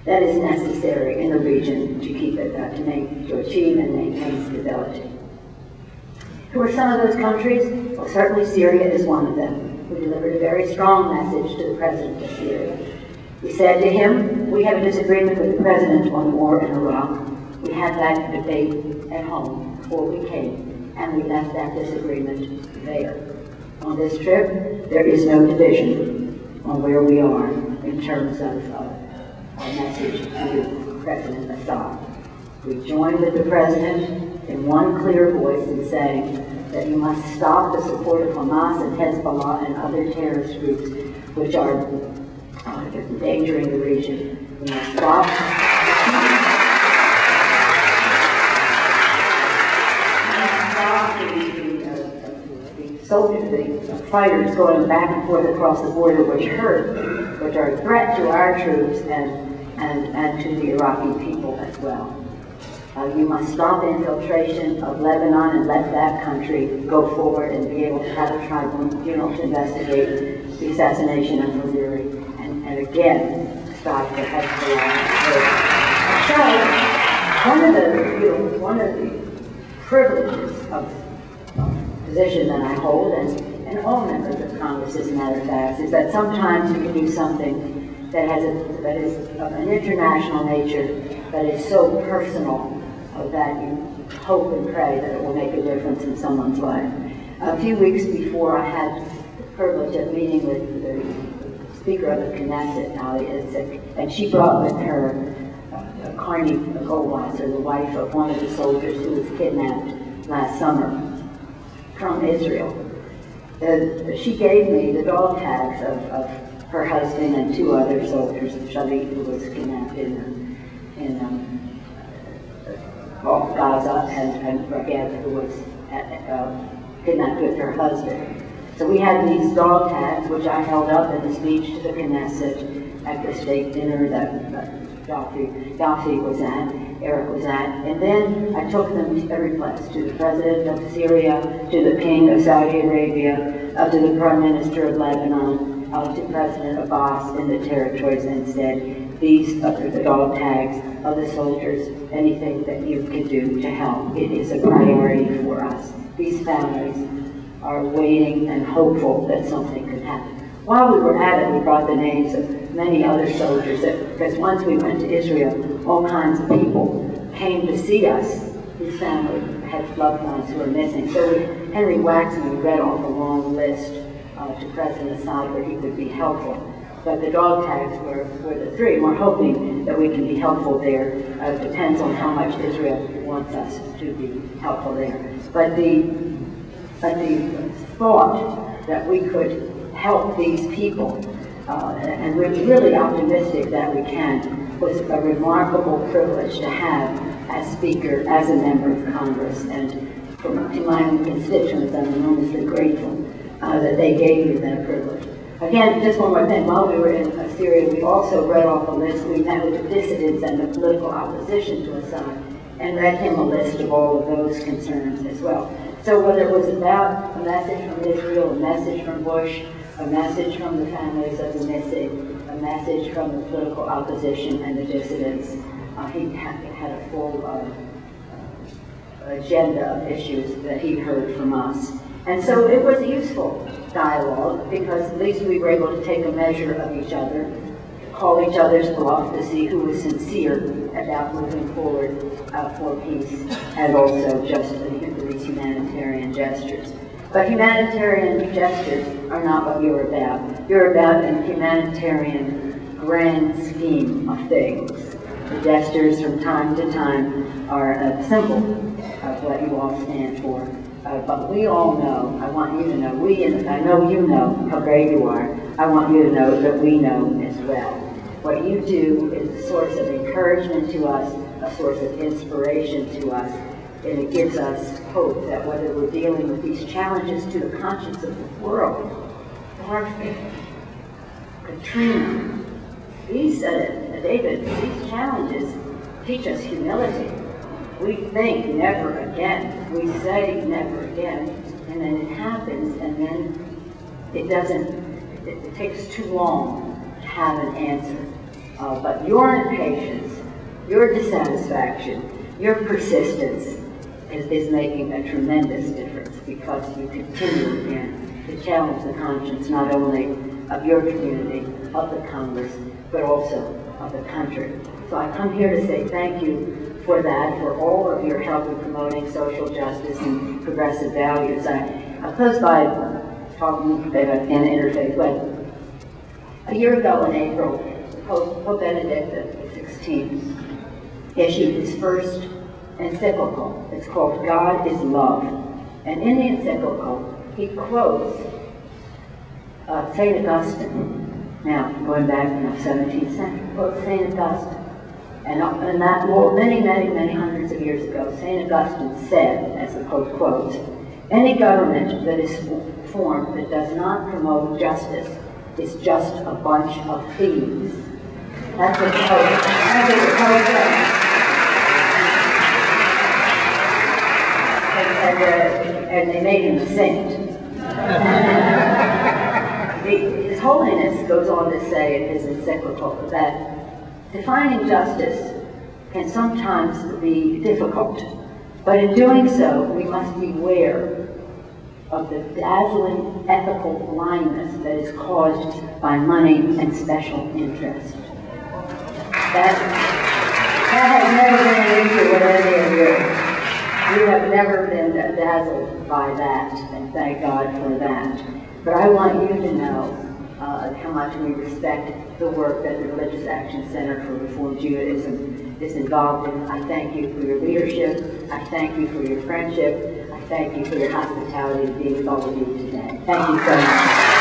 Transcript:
that is necessary in the region to keep it, to achieve and maintain stability. Who are some of those countries? Well, certainly Syria is one of them. We delivered a very strong message to the president of Syria. We said to him, we have a disagreement with the president on the war in Iraq. We had that debate at home before we came, and we left that disagreement there. On this trip, there is no division on where we are in terms of our message to President Assad. We joined with the president in one clear voice in saying that you must stop the support of Hamas and Hezbollah and other terrorist groups which are endangering the region. We must stop. The fighters going back and forth across the border, which are a threat to our troops and to the Iraqi people as well. You must stop infiltration of Lebanon and let that country go forward and be able to have a tribunal to investigate the assassination of Muriri, and again stop the Hezbollah. So one of the privileges of position that I hold, and all members of Congress, as a matter of fact, is that sometimes you can do something that is of an international nature, that is so personal that you hope and pray that it will make a difference in someone's life. A few weeks before, I had the privilege of meeting with the Speaker of the Knesset, Ali Isaac, and she brought with her Carney Goldwasser, the wife of one of the soldiers who was kidnapped last summer from Israel. She gave me the dog tags of her husband and two other soldiers, Shalit, who was kidnapped in Gaza, and Ragev, who was kidnapped with her husband. So we had these dog tags, which I held up in the speech to the Knesset at the state dinner that Dafi was at, Eric was at, and then I took them to every place, to the president of Syria, to the king of Saudi Arabia, to the prime minister of Lebanon, to President Abbas in the territories, and said, these are the dog tags of the soldiers, anything that you can do to help. It is a priority for us. These families are waiting and hopeful that something could happen. While we were at it, we brought the names of many other soldiers, because once we went to Israel, all kinds of people came to see us. His family had loved ones who were missing. So Henry Waxman read off a long list to President Assad where he could be helpful. But the dog tags were the three. We're hoping that we can be helpful there. It depends on how much Israel wants us to be helpful there. But the thought that we could help these people, and we're really optimistic that we can, was a remarkable privilege to have as Speaker, as a member of Congress, and to my constituents, I'm enormously grateful that they gave me that privilege. Again, just one more thing, while we were in Syria, we also read off a list. We met with the dissidents and the political opposition to Assad, and read him a list of all of those concerns as well. So whether it was about a message from Israel, a message from Bush, a message from the families of the missing, a message from the political opposition and the dissidents, he had a full agenda of issues that he heard from us. And so it was a useful dialogue, because at least we were able to take a measure of each other, call each other's bluff to see who was sincere about moving forward for peace, and also just these humanitarian gestures. But humanitarian gestures are not what you're about. You're about a humanitarian grand scheme of things. The gestures from time to time are a symbol of what you all stand for. But we all know, I want you to know, I know you know how great you are. I want you to know that we know as well. What you do is a source of encouragement to us, a source of inspiration to us, and it gives us hope that whether we're dealing with these challenges to the conscience of the world, warfare, Katrina, David, these challenges teach us humility. We think never again, we say never again, and then it happens, and then it takes too long to have an answer. But your impatience, your dissatisfaction, your persistence is making a tremendous difference, because you continue again to challenge the conscience not only of your community, of the Congress, but also of the country. So I come here to say thank you for that, for all of your help in promoting social justice and progressive values. I close by talking in an interfaith way. A year ago in April, Pope Benedict XVI issued his first encyclical. It's called God is Love. And in the encyclical, he quotes St. Augustine. Now, going back in the 17th century, quotes St. Augustine. And that, many hundreds of years ago, St. Augustine said, as the Pope quotes, any government that is formed that does not promote justice is just a bunch of thieves. That's what the Pope said. And they made him a saint. His Holiness goes on to say in his encyclical that defining justice can sometimes be difficult, but in doing so, we must beware of the dazzling ethical blindness that is caused by money and special interest. That has never been an issue with any of you. You have never been dazzled by that, and thank God for that. But I want you to know how much we respect the work that the Religious Action Center for Reform Judaism is involved in. I thank you for your leadership. I thank you for your friendship. I thank you for your hospitality to be with all of you today. Thank you so much.